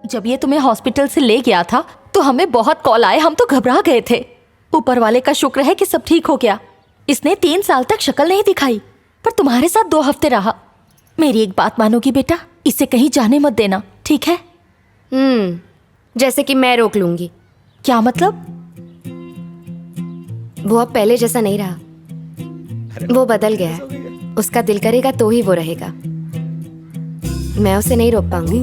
जब ये तुम्हें हॉस्पिटल से ले गया था तो हमें बहुत कॉल आए, हम तो घबरा गए थे। ऊपर वाले का शुक्र है कि सब ठीक हो गया। इसने 3 साल तक शक्ल नहीं दिखाई, पर तुम्हारे साथ 2 हफ्ते रहा। मेरी एक बात मानोगी बेटा, इसे कहीं जाने मत देना, ठीक है? जैसे कि मैं रोक लूंगी। क्या मतलब? वो अब पहले जैसा नहीं रहा, वो बदल गया है। उसका दिल करेगा तो ही वो रहेगा, मैं उसे नहीं रोक पाऊंगी।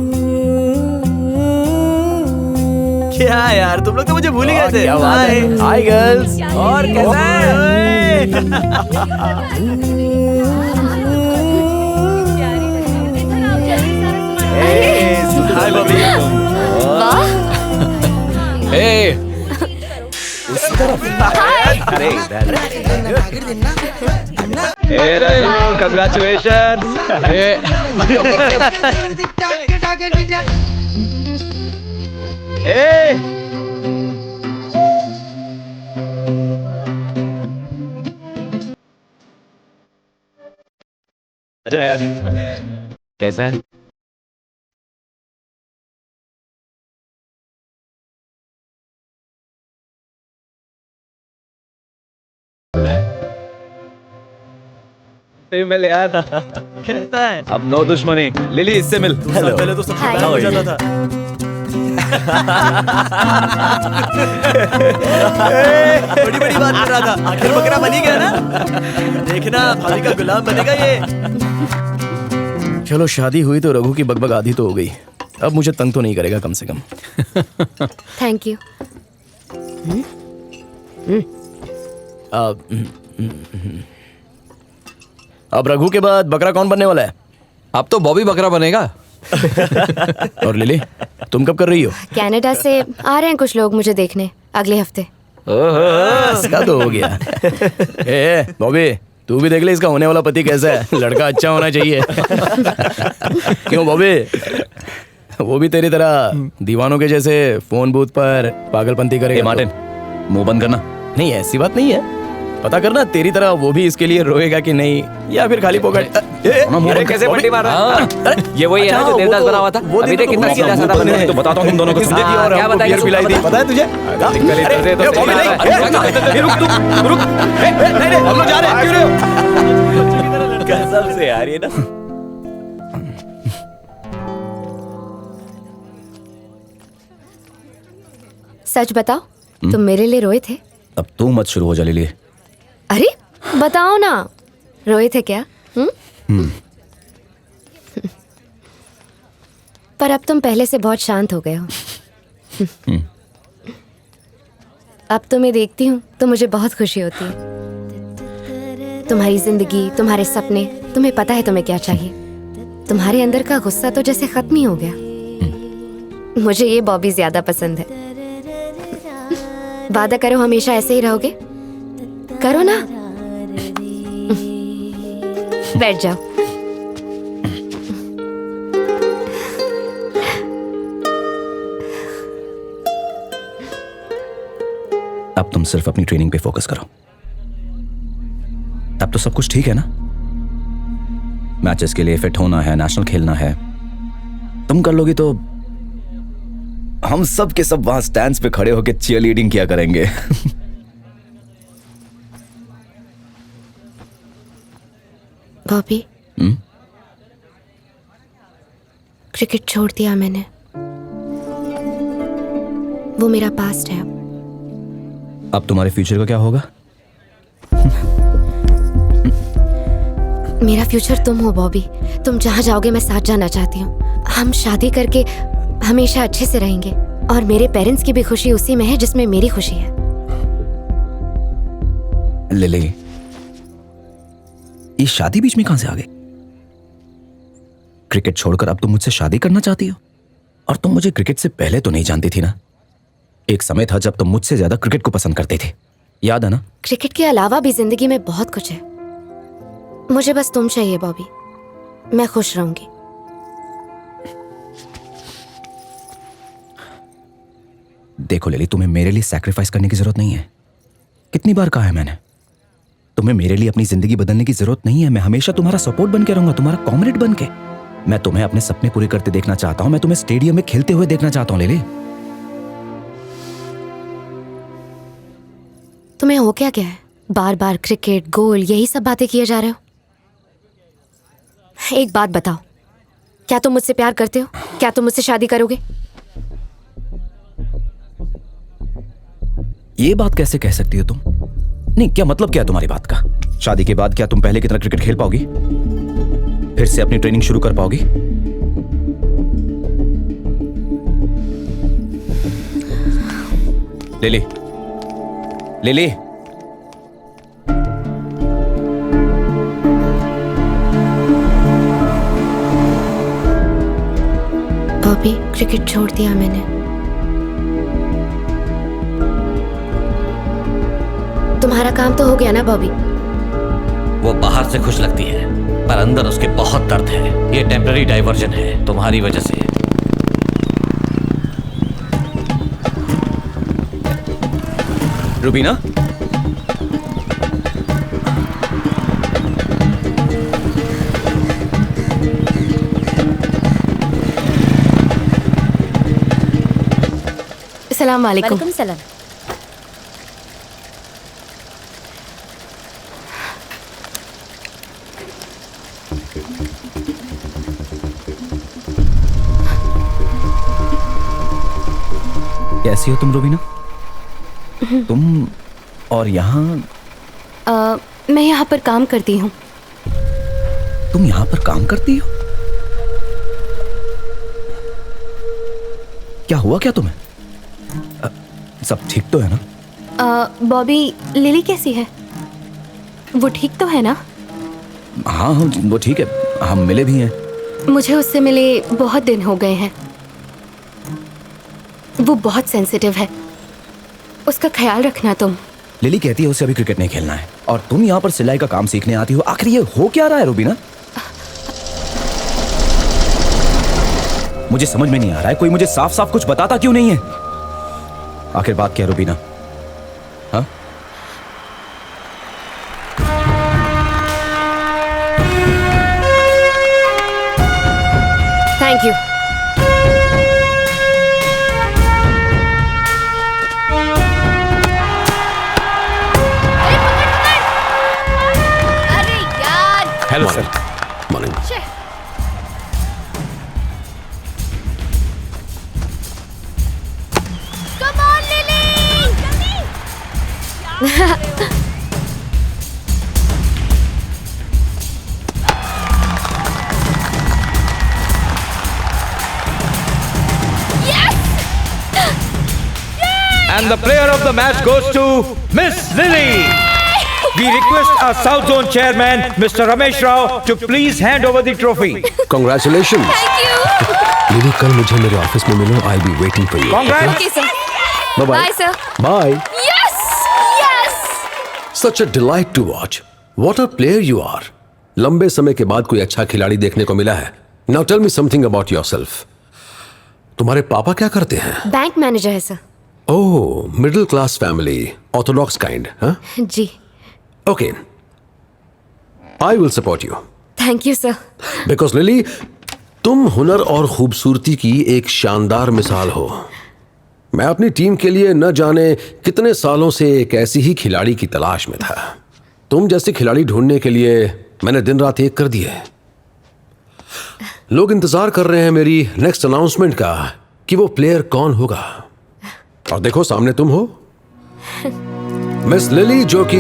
क्या यार, तुम लोग तो मुझे भूल ही गए थे। क्या बात है? Hi girls. और कैसा है? हाय बॉबी। अरे कंग्रेचुलेशन। अच्छा यार, कैसा है? मैं ले आया था। कैसा है? अब नो दुश्मनी। लिली, इससे मिल। हेलो। पहले तो सबसे Hi. बड़ा हो जाता था। बड़ी बड़ी बात कर रहा था, आखिर बकरा बनी गया ना। देखना, भाभी का गुलाम बनेगा ये। चलो, शादी हुई तो रघु की बकबक आधी तो हो गई। अब मुझे तंग तो नहीं करेगा कम से कम। Thank you. अब रघु के बाद बकरा कौन बनने वाला है? अब तो बॉबी बकरा बनेगा। और लिली, तुम कब कर रही हो? कनाडा से आ रहे हैं कुछ लोग मुझे देखने अगले हफ्ते। इसका तो हो गया। ए बॉबी, तू भी देख ले इसका होने वाला पति कैसा है। लड़का अच्छा होना चाहिए। क्यों बॉबी? वो भी तेरी तरह दीवानों के जैसे फोन बूथ पर पागलपंती करेगा? मार्टिन, मुंह बंद करना। नहीं, ऐसी बात नहीं है। पता करना तेरी तरह वो भी इसके लिए रोएगा कि नहीं, या फिर खाली पॉकेट। अरे कैसे पलटी मार रहा है? ये वही है ना जो देवदास बना हुआ था। अभी देख कितना सीधा साधा बना है। तो बताता हूँ तुम दोनों को। क्या बताइए? पिलाई थी, पता है तुझे? हम लोग जा रहे हैं। क्यों रहे हो? कसम से यार, ये ना। सच बताओ, तुम मेरे लिए रोए थे? अब तू मत शुरू हो जा लिली। अरे बताओ ना, रोए थे क्या? पर अब तुम पहले से बहुत शांत हो गए हो। अब तुम्हें देखती हूँ तो मुझे बहुत खुशी होती है। तुम्हारी जिंदगी, तुम्हारे सपने, तुम्हें पता है तुम्हें क्या चाहिए। तुम्हारे अंदर का गुस्सा तो जैसे खत्म ही हो गया। मुझे ये बॉबी ज्यादा पसंद है। वादा करो हमेशा ऐसे ही रहोगे, करो ना। बैठ जाओ। अब तुम सिर्फ अपनी ट्रेनिंग पे फोकस करो। अब तो सब कुछ ठीक है ना? मैचेस के लिए फिट होना है, नेशनल खेलना है। तुम कर लोगी तो हम सब के सब वहां स्टैंड्स पे खड़े होकर चीयर लीडिंग किया करेंगे। बॉबी, क्रिकेट छोड़ दिया मैंने। वो मेरा पास्ट है। अब तुम्हारे फ्यूचर का क्या होगा? मेरा फ्यूचर तुम हो बॉबी। तुम जहां जाओगे मैं साथ जाना चाहती हूँ। हम शादी करके हमेशा अच्छे से रहेंगे, और मेरे पेरेंट्स की भी खुशी उसी में है जिसमें मेरी खुशी है। लिली, ये शादी बीच में कहां से आ गई? क्रिकेट छोड़कर अब तुम मुझसे शादी करना चाहती हो? और तुम मुझे क्रिकेट से पहले तो नहीं जानती थी ना? एक समय था जब तुम मुझसे ज्यादा क्रिकेट को पसंद करते थे, याद है ना? क्रिकेट के अलावा भी जिंदगी में बहुत कुछ है। मुझे बस तुम चाहिए बॉबी, मैं खुश रहूंगी। देखो लिली, तुम्हें मेरे लिए सैक्रिफाइस करने की जरूरत नहीं है। कितनी बार कहा है मैंने, तुम्हें मेरे लिए अपनी जिंदगी बदलने की जरूरत नहीं है। मैं हमेशा तुम्हारा सपोर्ट बन के रहूंगा, तुम्हारा कॉमरेड बन के। मैं तुम्हें अपने सपने पूरे करते देखना चाहता हूं। मैं तुम्हें स्टेडियम में खेलते हुए देखना चाहता हूं लिली। तुम्हें हो क्या क्या है? बार बार क्रिकेट, गोल, यही सब बातें किए जा रहे हो। एक बात बताओ, क्या तुम मुझसे प्यार करते हो? क्या तुम मुझसे शादी करोगे? ये बात कैसे कह सकती हो तुम? नहीं, क्या मतलब क्या है तुम्हारी बात का? शादी के बाद क्या तुम पहले की तरह क्रिकेट खेल पाओगी? फिर से अपनी ट्रेनिंग शुरू कर पाओगी? लिली, लिली, बॉबी, क्रिकेट छोड़ दिया मैंने। तुम्हारा काम तो हो गया ना बॉबी? वो बाहर से खुश लगती है पर अंदर उसके बहुत दर्द है। ये टेम्पररी डाइवर्जन है तुम्हारी वजह से। रुबीना, अस्सलाम वालेकुम। वालेकुम सलाम। कैसी हो तुम रुबीना? तुम और यहाँ? मैं यहाँ पर काम करती हूँ। तुम यहाँ पर काम करती हो? क्या हुआ क्या तुम्हें? सब ठीक तो है ना? बॉबी, लिली कैसी है? वो ठीक तो है ना? हाँ हाँ, वो ठीक है। हम मिले भी हैं। मुझे उससे मिले बहुत दिन हो गए हैं। वो बहुत सेंसिटिव है, उसका ख्याल रखना तुम। लिली कहती है उसे अभी क्रिकेट नहीं खेलना है और तुम यहाँ पर सिलाई का काम सीखने आती हो। आखिर ये हो क्या रहा है रुबीना? मुझे समझ में नहीं आ रहा है। कोई मुझे साफ साफ कुछ बताता क्यों नहीं है? आखिर बात क्या है रुबीना? हाँ, thank you. Hello sir. Morning. And the player of the match goes to Miss Lily. We request our South Zone Chairman, Mr. Ramesh Rao, to please hand over the trophy. Congratulations. Thank you. Lily, कल मुझे मेरे office में मिलो. I'll be waiting for you. Congrats. Okay, sir. Bye bye. Bye, sir. Bye. Yes! Yes! Such a delight to watch. What a player you are. लंबे समय के बाद कोई अच्छा खिलाड़ी देखने को मिला है. Now tell me something about yourself. तुम्हारे पापा क्या करते हैं? बैंक मैनेजर है sir. Oh, middle class family, orthodox kind, huh? जी। Okay. I will support you. Thank you sir. Because Lily, तुम हुनर और खूबसूरती की एक शानदार मिसाल हो। मैं अपनी टीम के लिए न जाने कितने सालों से एक ऐसी ही खिलाड़ी की तलाश में था। तुम जैसे खिलाड़ी ढूंढने के लिए मैंने दिन रात एक कर दिए। लोग इंतजार कर रहे हैं मेरी नेक्स्ट अनाउंसमेंट का कि वो प्लेयर कौन होगा। और देखो, सामने तुम हो, मिस लिली, जो कि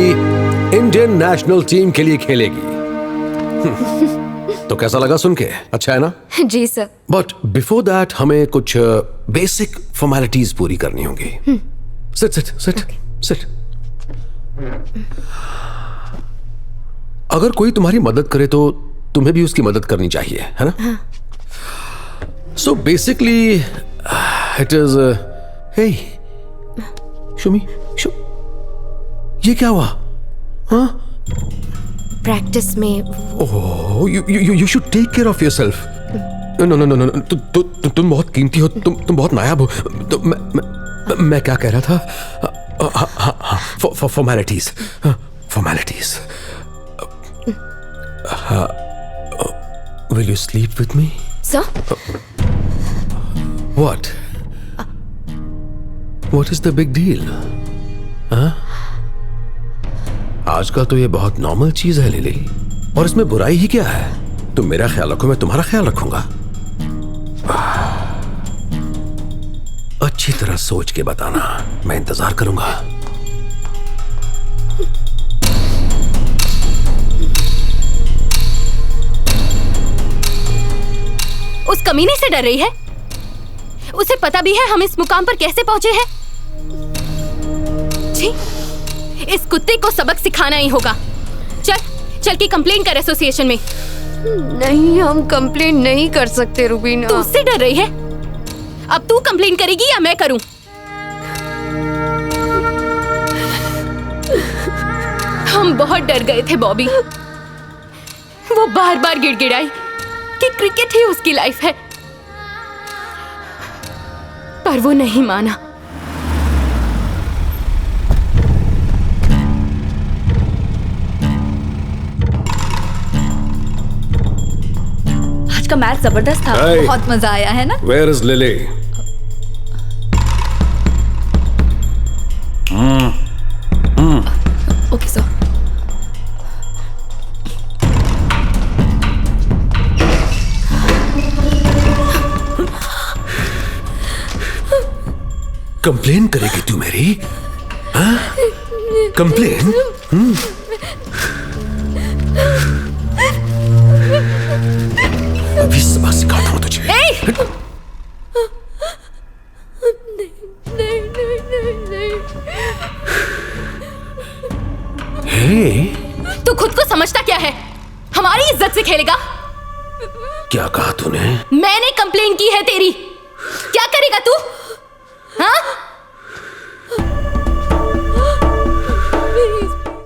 इंडियन नेशनल टीम के लिए खेलेगी। तो कैसा लगा सुन के? अच्छा है ना? जी सर। बट बिफोर दैट हमें कुछ बेसिक फॉर्मेलिटीज पूरी करनी होंगी। Sit sit sit sit. अगर कोई तुम्हारी मदद करे तो तुम्हें भी उसकी मदद करनी चाहिए, है ना? सो बेसिकली इट इज हे शुमी, ये क्या हुआ? हाँ? प्रैक्टिस में Oh, you should take care of yourself. No. तुम बहुत कीमती हो, तुम बहुत नायाब हो। तो मैं क्या कह रहा था? Formalities. Will you sleep with me? Sir What is the big deal? हाँ? आजकल तो ये बहुत नॉर्मल चीज है लिली, और इसमें बुराई ही क्या है? तुम मेरा ख्याल रखो, मैं तुम्हारा ख्याल रखूंगा। अच्छी तरह सोच के बताना, मैं इंतजार करूंगा। उस कमीने से डर रही है? उसे पता भी है हम इस मुकाम पर कैसे पहुंचे हैं? जी, इस कुत्ते को सबक सिखाना ही होगा। चल के कंप्लेन कर एसोसिएशन में। नहीं, हम कंप्लेन नहीं कर सकते रुबीना। तू उससे डर रही है? अब तू कंप्लेन करेगी या मैं करूं? हम बहुत डर गए थे बॉबी। वो बार बार गिड़गिड़ाई कि क्रिकेट ही उसकी लाइफ है, पर वो नहीं माना। आज का मैच जबरदस्त था। Hey. बहुत मजा आया है ना? Where is Lily? Okay sir. Complain करेगी तू मेरी? हाँ? कंप्लेन? अभी सबक सिखाता हूं तुझे। तू खुद को समझता क्या है? हमारी इज्जत से खेलेगा? क्या कहा तूने? मैंने कंप्लेन की है तेरी।